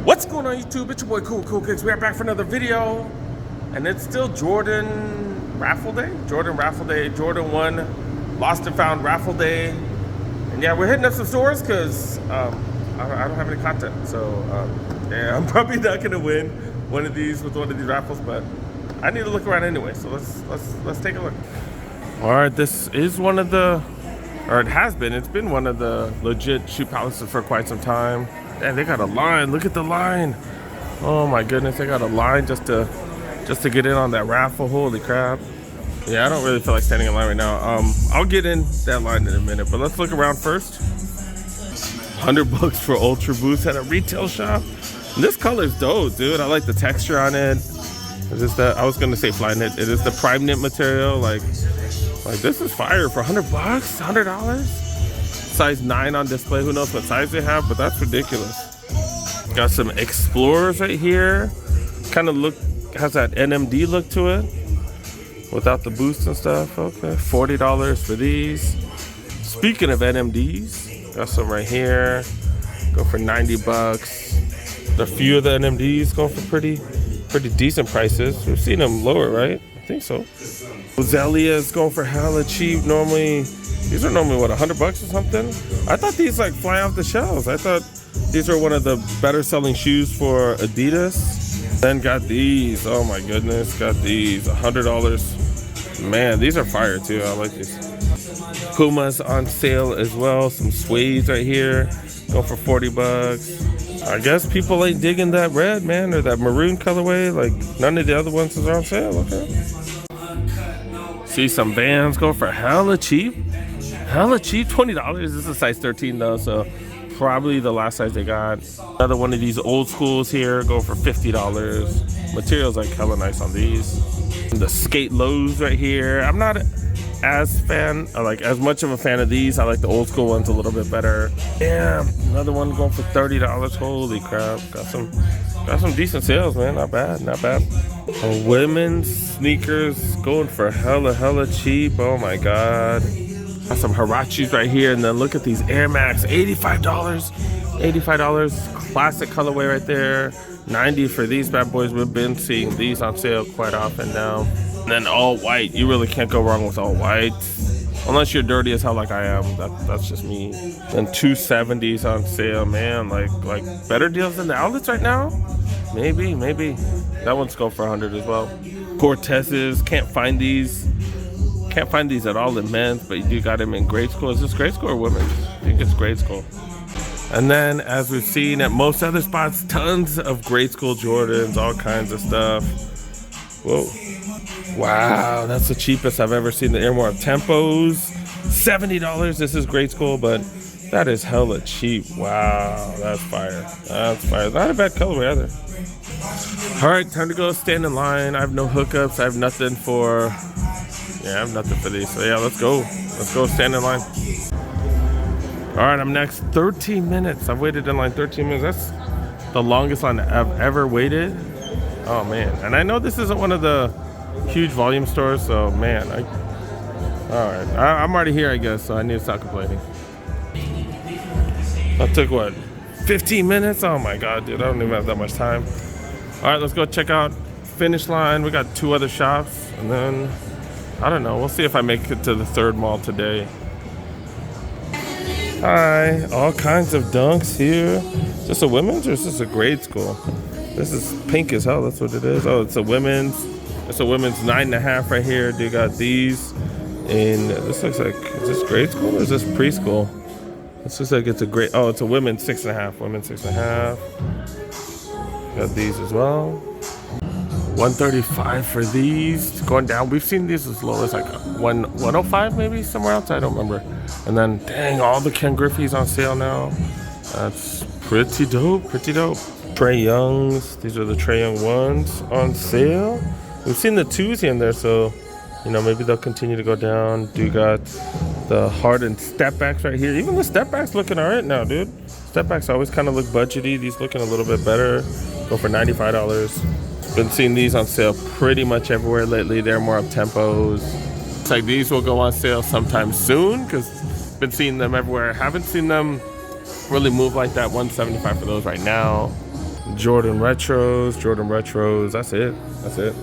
What's going on YouTube? It's your boy Cool Kicks. We are back for another video. And it's still Jordan Raffle Day? Jordan 1 Lost and Found Raffle Day. And yeah, we're hitting up some stores because I don't have any content. So yeah, I'm probably not gonna win one of these with one of these raffles, but I need to look around anyway. So let's take a look. Alright, this is one of the, or it has been, it's been one of the legit shoe palaces for quite some time. And they got a line. Look at the line. Oh my goodness, they got a line just to get in on that raffle. Holy crap. Yeah, I don't really feel like standing in line right now. I'll get in that line in a minute, but let's look around first. $100 for Ultra Boost at a retail shop. And this color's dope, dude. I like the texture on it. Is this the, I was gonna say fly knit. It is the prime knit material. Like this is fire for $100, $100. Size 9 on display. Who knows what size they have, but that's ridiculous. Got some Explorers right here. Kind of look, has that NMD look to it without the boost and stuff. Okay, $40 for these. Speaking of NMDs, got some right here. Go for $90. A few of the NMDs going for pretty decent prices. We've seen them lower, right? I think so. Roselia is going for hella cheap. Normally, these are normally what, $100 or something? I thought these like fly off the shelves. I thought these are one of the better selling shoes for Adidas. Then got these. Oh my goodness, got these $100. Man, these are fire too. I like these. Pumas on sale as well. Some suedes right here, going for $40. I guess people ain't digging that red, man, or that maroon colorway. Like none of the other ones are on sale. Okay. See some Vans go for hella cheap. Hella cheap, $20. This is a size 13 though, so probably the last size they got. Another one of these old schools here, go for $50. Materials like hella nice on these. And the skate lows right here. I'm not as much of a fan of these. I like the old school ones a little bit better. Yeah, another one going for $30. Holy crap! Got some decent sales, man. Not bad, not bad. Women's sneakers going for hella cheap. Oh my god. Got some Huaraches right here, and then look at these Air Max, $85. Classic colorway right there. $90 for these bad boys. We've been seeing these on sale quite often now. And then all white. You really can't go wrong with all white, unless you're dirty as hell like I am. That's just me. And $270s on sale, man. Like better deals than the outlets right now. Maybe. That one's going for $100 as well. Cortezes, can't find these at all in men's, but you do got them in grade school. Is this grade school or women's? I think it's grade school. And then, as we've seen at most other spots, tons of grade school Jordans, all kinds of stuff. Whoa. Wow, that's the cheapest I've ever seen the Air More Tempos. $70. This is grade school, but that is hella cheap. Wow, that's fire. That's fire. Not a bad colorway either. All right, time to go stand in line. I have no hookups. I have nothing for... Yeah, I have nothing for these. So yeah, let's go stand in line. All right, I'm next. 13 minutes. I've waited in line 13 minutes. That's the longest line I've ever waited. Oh man, and I know this isn't one of the huge volume stores, so man, all right, I'm already here, I guess, so I need to stop complaining. That took what, 15 minutes? Oh my god, dude, I don't even have that much time. All right, let's go check out Finishline. We got 2 other shops, and then I don't know, we'll see if I make it to the 3rd mall today. Hi, all kinds of dunks here. Is this a women's or is this a grade school? This is pink as hell, that's what it is. Oh, it's a women's 9.5 right here. They got these in, this looks like, is this grade school or is this preschool? This looks like it's a grade, oh, it's a women's 6.5, women's 6.5. Got these as well. $135 for these, going down. We've seen these as low as like $105 maybe, somewhere else, I don't remember. And then, dang, all the Ken Griffey's on sale now. That's pretty dope. Trey Youngs, these are the Trey Young ones on sale. We've seen the 2s in there, so you know, maybe they'll continue to go down. Do got the hardened step backs right here. Even the step backs looking all right now, dude. Step backs always kind of look budgety. These looking a little bit better. Go for $95. Been seeing these on sale pretty much everywhere lately. They're more up tempos. Looks like these will go on sale sometime soon because been seeing them everywhere. Haven't seen them really move like that. $175 for those right now. Jordan Retros. That's it.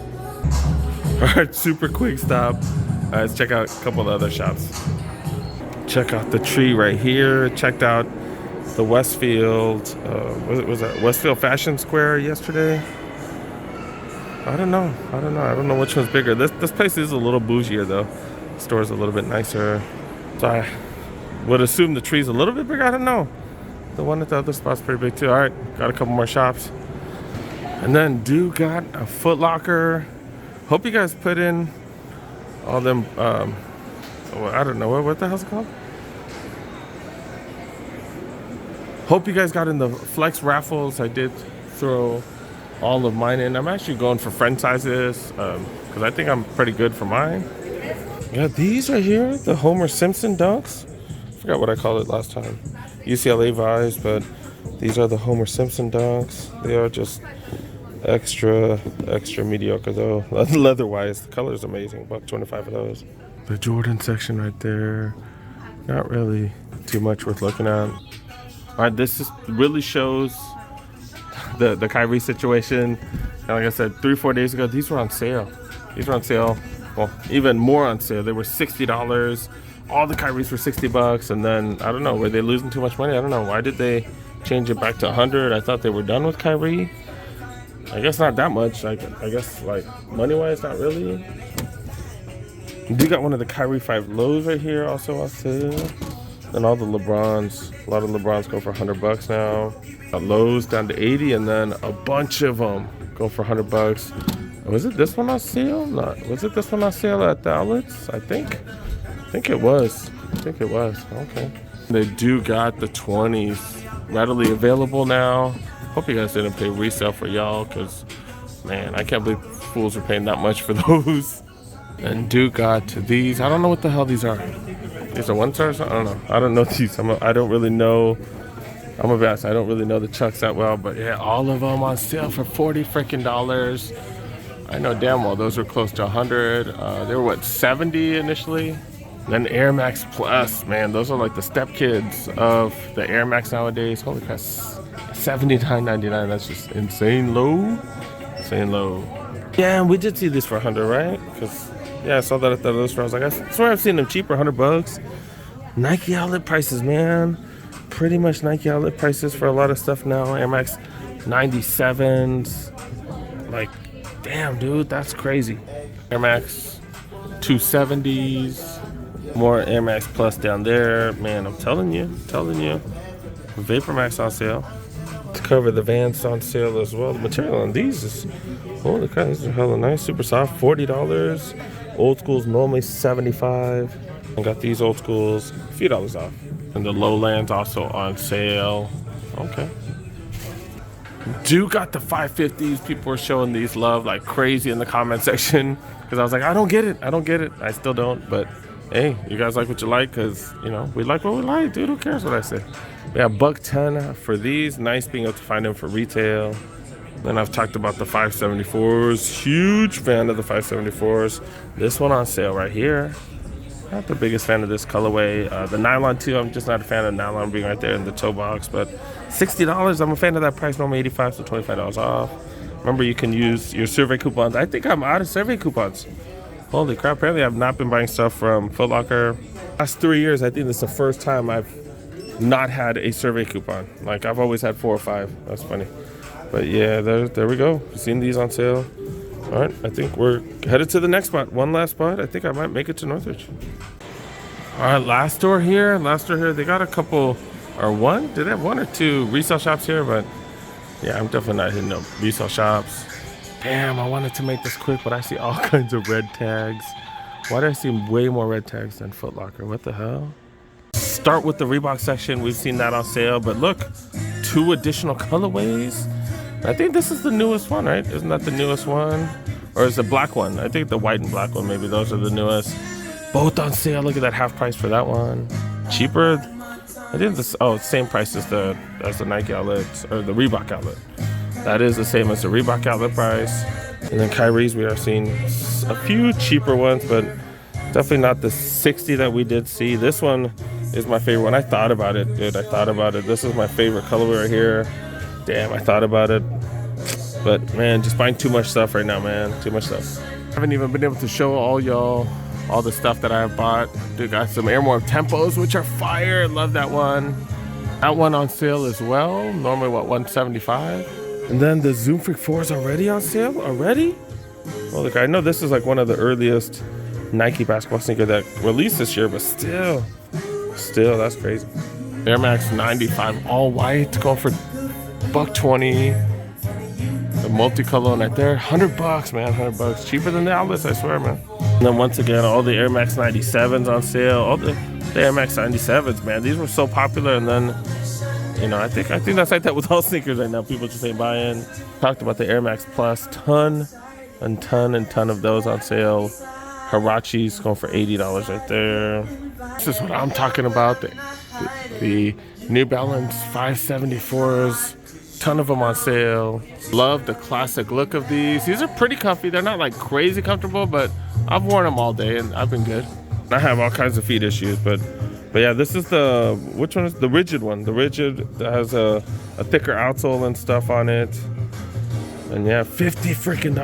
All right, super quick stop. Let's check out a couple of other shops. Check out the tree right here. Checked out the Westfield. Was that Westfield Fashion Square yesterday? I don't know. I don't know which one's bigger. This place is a little bougier though. The store's a little bit nicer. So I would assume the tree's a little bit bigger. I don't know. The one at the other spot's pretty big too. All right, got a couple more shops. And then got a Foot Locker. Hope you guys put in all them, I don't know, what the hell's it called? Hope you guys got in the flex raffles. I did throw all of mine in. I'm actually going for friend sizes because I think I'm pretty good for mine. Yeah, these right here, the Homer Simpson dunks. I forgot what I called it last time. UCLA vibes, but these are the Homer Simpson dunks. They are just extra mediocre though. Leather wise, the color is amazing. About 25 of those. The Jordan section right there, not really too much worth looking at. All right, this is really shows the Kyrie situation. And like I said, 3-4 days ago, these were on sale. Well, even more on sale. They were $60. All the Kyries were $60, and then I don't know, were they losing too much money? I don't know. Why did they change it back to 100? I thought they were done with Kyrie. I guess not that much. I guess like money-wise, not really. You got one of the Kyrie 5 lows right here, also on sale. And all the LeBrons, a lot of LeBrons go for $100 now. Got lows down to 80, and then a bunch of them go for $100. Was it this one on sale? Was it this one on sale at the outlets? I think it was. Okay. They do got the 20s readily available now. Hope you guys didn't pay resale for y'all, because man, I can't believe fools are paying that much for those. And Duke got these. I don't know what the hell these are. These are 1-stars? I don't know. I don't know these. I don't really know. I'm gonna be honest, I don't really know the Chucks that well, but yeah, all of them on sale for $40 freaking. I know damn well those were close to 100. They were what, 70 initially? Then Air Max Plus, man, those are like the step kids of the Air Max nowadays. Holy crap, $79.99. That's just insane low. Yeah, and we did see this for 100, right? Because yeah, I saw that at the other store. I was like, I swear I've seen them cheaper, $100. Nike outlet prices, man. Pretty much Nike outlet prices for a lot of stuff now. Air Max 97s. Like, damn, dude, that's crazy. Air Max 270s. More Air Max Plus down there. Man, I'm telling you. Vapor Max on sale. To cover the Vans on sale as well. The material on these is, holy crap, these are hella nice. Super soft, $40. Old schools normally $75. I got these old schools a few dollars off. And the Lowlands also on sale. Okay. Duke got the 550s. People were showing these love like crazy in the comment section. Because I was like, I don't get it. I still don't. But hey, you guys like what you like, because you know we like what we like, dude. Who cares what I say? We have $110 for these. Nice being able to find them for retail. Then I've talked about the 574s. Huge fan of the 574s. This one on sale right here. Not the biggest fan of this colorway. The nylon too, I'm just not a fan of nylon being right there in the toe box, but $60, I'm a fan of that price. Normally $85, so $25 off. Remember, you can use your survey coupons. I think I'm out of survey coupons. Holy crap, apparently I've not been buying stuff from Foot Locker. Last 3 years, I think this is the first time I've not had a survey coupon. Like, I've always had 4 or 5. That's funny. But yeah, there we go. Seen these on sale. All right, I think we're headed to the next spot. One last spot. I think I might make it to Northridge. All right, last store here. They got a couple, or one? Did they have 1 or 2 resale shops here? But yeah, I'm definitely not hitting up resale shops. Damn, I wanted to make this quick, but I see all kinds of red tags. Why do I see way more red tags than Foot Locker? What the hell? Start with the Reebok section. We've seen that on sale, but look, 2 additional colorways. I think this is the newest one, right? Isn't that the newest one? Or is the black one? I think the white and black one, maybe those are the newest. Both on sale. Look at that, half price for that one. Cheaper. I think this, same price as the Nike outlet, or the Reebok outlet. That is the same as the Reebok outlet price. And then Kyrie's, we are seeing a few cheaper ones, but definitely not the 60 that we did see. This one is my favorite one. I thought about it, dude. This is my favorite colorway right here. Damn, I thought about it. But man, just buying too much stuff right now, man. Too much stuff. I haven't even been able to show all y'all all the stuff that I have bought. Dude, got some Airmore Tempos, which are fire. Love that one. That one on sale as well. Normally, what, $175? And then the Zoom Freak 4 is already on sale? Already? Well, look, I know this is like one of the earliest Nike basketball sneaker that released this year, but still, that's crazy. Air Max 95 all white, going for $120. The multicolor right there, $100, man, $100. Cheaper than the outlets, I swear, man. And then once again, all the Air Max 97s on sale. All the Air Max 97s, man. These were so popular, and then, you know, I think that's like that with all sneakers right now. People just ain't buying. Talked about the Air Max Plus, ton of those on sale. Hirachis going for $80 right there. This is what I'm talking about. The New Balance 574s. Ton of them on sale. Love the classic look of these. These are pretty comfy. They're not like crazy comfortable, but I've worn them all day and I've been good. I have all kinds of feet issues, but yeah, this is which one is the rigid one? The rigid that has a thicker outsole and stuff on it. And yeah, $50 freaking.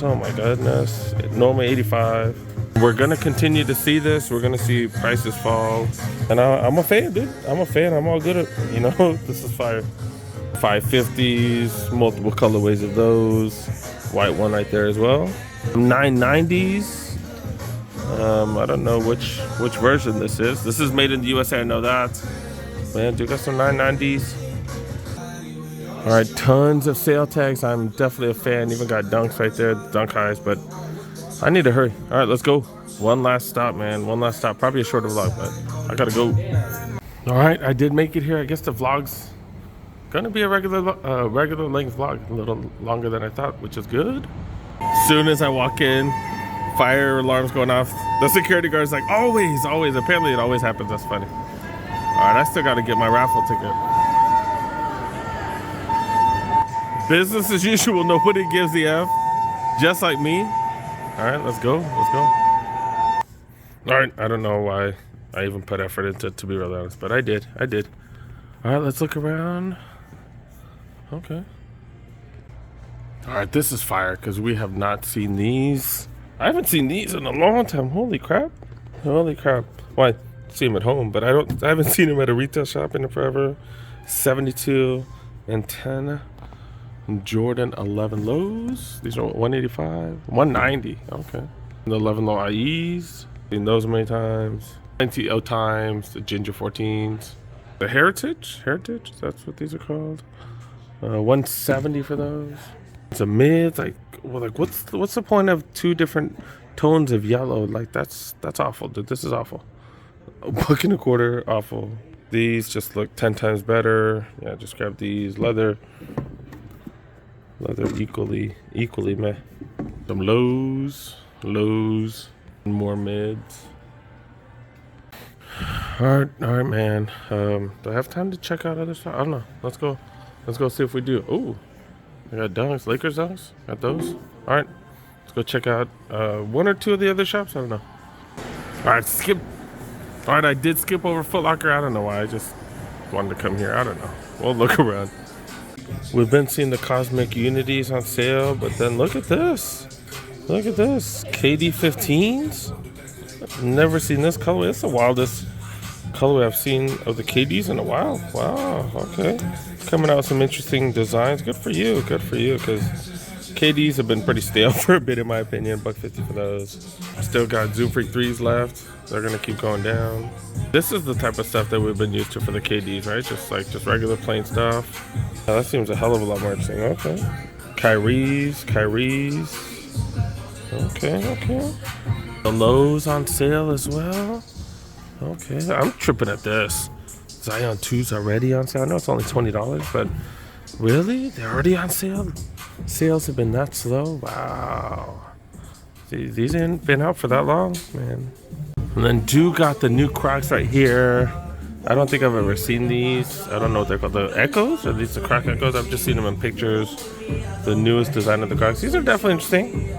Oh my goodness. Normally $85. We're gonna continue to see this. We're gonna see prices fall. And I'm a fan, dude. I'm a fan. I'm all good at, you know, this is fire. 550s, multiple colorways of those. White one right there as well. 990s. I don't know which version this is. This is made in the USA, I know that. Man, dude, got some 990s. All right, tons of sale tags. I'm definitely a fan. Even got dunks right there, dunk highs, but I need to hurry. All right, let's go. One last stop, man. One last stop. Probably a shorter vlog, but I gotta go. All right, I did make it here. I guess the vlog's gonna be a regular length vlog, a little longer than I thought, which is good. As soon as I walk in, fire alarms going off. The security guard's like, always. Apparently it always happens. That's funny. All right, I still got to get my raffle ticket. Business as usual. Nobody gives the F, just like me. All right, let's go. All right, I don't know why I even put effort into it, to be really honest, but I did. All right, let's look around. Okay. All right, this is fire because we have not seen these. I haven't seen these in a long time. Holy crap. Well, I see them at home, but I haven't seen them at a retail shop in forever. 72 and 10 Jordan 11 lows. These are 185, 190. Okay. The 11 low IEs. Seen those many times. 90 times. The Ginger 14s. The Heritage, that's what these are called. 170 for those. It's a mid, like what's the point of two different tones of yellow? Like that's awful, dude. This is awful. $1.25, awful. These just look 10 times better. Yeah, just grab these. Leather equally meh. Some lows, more mids. All right, man. Do I have time to check out other stuff? I don't know. Let's go see if we do. Ooh, I got dunks, Lakers dunks. Got those. All right, let's go check out one or two of the other shops. I don't know. All right, skip. All right, I did skip over Foot Locker. I don't know why. I just wanted to come here. I don't know. We'll look around. We've been seeing the Cosmic Unities on sale, but then look at this. KD 15s. I've never seen this colorway. It's the wildest colorway I've seen of the KDs in a while. Wow, okay. Coming out with some interesting designs. Good for you, because KDs have been pretty stale for a bit, in my opinion. $150 for those. Still got Zoom Freak 3s left. They're gonna keep going down. This is the type of stuff that we've been used to for the KDs, right? Just regular plain stuff. Now, that seems a hell of a lot more interesting. Okay. Kyrie's. Okay. The lows on sale as well. Okay, I'm tripping at this. Zion 2's already on sale. I know it's only $20, but really? They're already on sale? Sales have been that slow? Wow. These ain't been out for that long, man. And then got the new Crocs right here. I don't think I've ever seen these. I don't know what they're called. The Echoes? Are these the Croc Echoes? I've just seen them in pictures. The newest design of the Crocs. These are definitely interesting.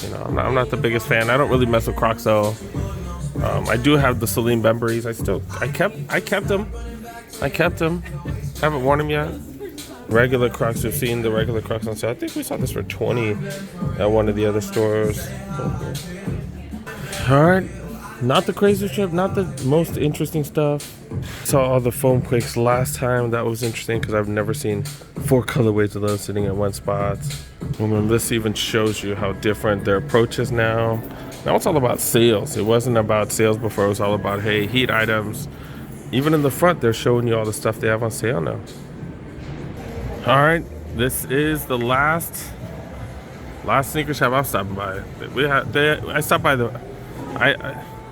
You know, I'm not the biggest fan. I don't really mess with Crocs though. I do have the Celine Bembury's. I kept them. Haven't worn them yet. Regular Crocs, we've seen the regular Crocs on sale. I think we saw this for 20 at one of the other stores. All right, not the crazy trip, not the most interesting stuff. Saw all the foam quakes last time. That was interesting because I've never seen 4 colorways of those sitting in one spot. And this even shows you how different their approach is now. Now it's all about sales. It wasn't about sales before. It was all about, hey, heat items. Even in the front, they're showing you all the stuff they have on sale now. All right, this is the last sneaker shop I'm stopping by. I stopped by the.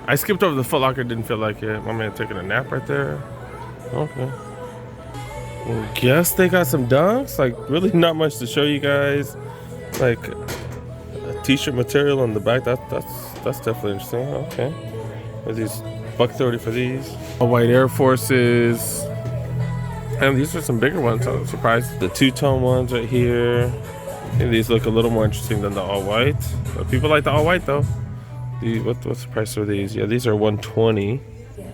I skipped over the Foot Locker, didn't feel like it. My man taking a nap right there. Okay. Well, guess they got some dunks. Like, really not much to show you guys. Like, a t-shirt material on the back. That's definitely interesting. Okay. Are these $130 for these? All white Air Forces. And these are some bigger ones. I'm surprised. The two-tone ones right here. And these look a little more interesting than the all white. But people like the all white though. What's the price of these? Yeah, these are $120.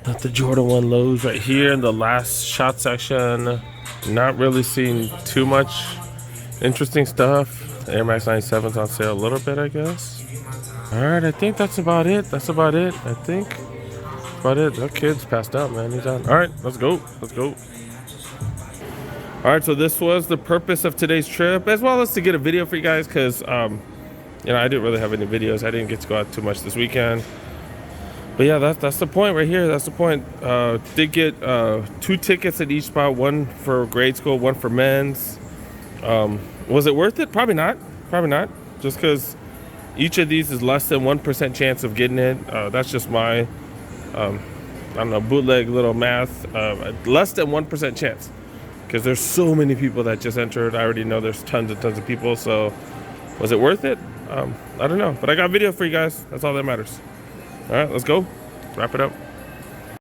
Got the Jordan 1 lows right here in the last shot section. Not really seeing too much interesting stuff. Air Max 97's on sale a little bit, I guess. All right, I think that's about it. I think that's about it. That kid's passed out, man. He's on. All right, let's go. All right, so this was the purpose of today's trip, as well as to get a video for you guys, because you know, I didn't really have any videos. I didn't get to go out too much this weekend. But yeah, that's the point right here. That's the point. Did get 2 tickets at each spot, one for grade school, one for men's. Was it worth it? Probably not. Just because each of these is less than 1% chance of getting it. That's just my, I don't know, bootleg little math. Less than 1% chance. Because there's so many people that just entered. I already know there's tons and tons of people. So was it worth it? I don't know. But I got a video for you guys. That's all that matters. All right, let's go. Wrap it up.